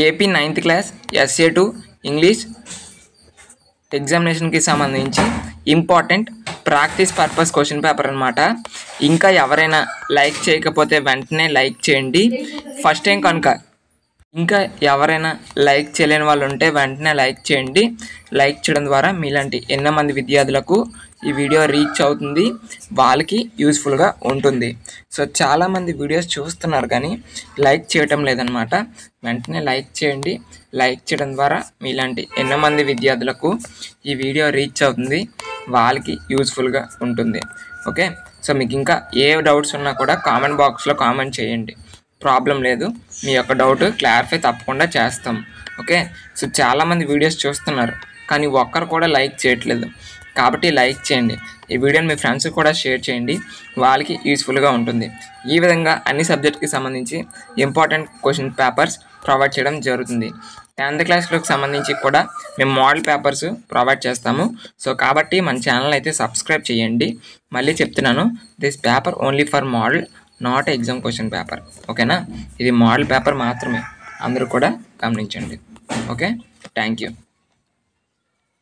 AP 9th class SA2 English ఎగ్జామినేషన్కి సంబంధించి important practice purpose question paper అనమాట. ఇంకా ఎవరైనా లైక్ చేయకపోతే వెంటనే లైక్ చేయండి. ఫస్ట్ టైం కనుక ఇంకా ఎవరైనా లైక్ చేయలేని వాళ్ళు ఉంటే వెంటనే లైక్ చేయండి. లైక్ చేయడం ద్వారా మీలాంటి ఎన్నో మంది విద్యార్థులకు ఈ వీడియో రీచ్ అవుతుంది, వాళ్ళకి యూస్ఫుల్గా ఉంటుంది. సో చాలామంది వీడియోస్ చూస్తున్నారు కానీ లైక్ చేయటం లేదనమాట. వెంటనే లైక్ చేయండి. లైక్ చేయడం ద్వారా మీలాంటి ఎన్నో మంది విద్యార్థులకు ఈ వీడియో రీచ్ అవుతుంది, వాళ్ళకి యూస్ఫుల్గా ఉంటుంది. ఓకే, సో మీకు ఇంకా ఏ డౌట్స్ ఉన్నా కూడా కామెంట్ బాక్స్లో కామెంట్ చేయండి, ప్రాబ్లం లేదు. మీ యొక్క డౌట్ క్లారిఫై తప్పకుండా చేస్తాం. ఓకే, సో చాలామంది వీడియోస్ చూస్తున్నారు కానీ ఒక్కరు కూడా లైక్ చేయట్లేదు, కాబట్టి లైక్ చేయండి. ఈ వీడియోని మీ ఫ్రెండ్స్కి కూడా షేర్ చేయండి, వాళ్ళకి యూస్ఫుల్గా ఉంటుంది. ఈ విధంగా అన్ని సబ్జెక్ట్కి సంబంధించి ఇంపార్టెంట్ క్వశ్చన్ పేపర్స్ ప్రొవైడ్ చేయడం జరుగుతుంది. 10th క్లాస్లోకి సంబంధించి కూడా మేము మోడల్ పేపర్స్ ప్రొవైడ్ చేస్తాము. సో కాబట్టి మన ఛానల్ అయితే సబ్స్క్రైబ్ చేయండి. మళ్ళీ చెప్తున్నాను, this paper only for model, not exam question paper. ఓకేనా, ఇది మోడల్ పేపర్ మాత్రమే, అందరూ కూడా గమనించండి. Okay, thank you.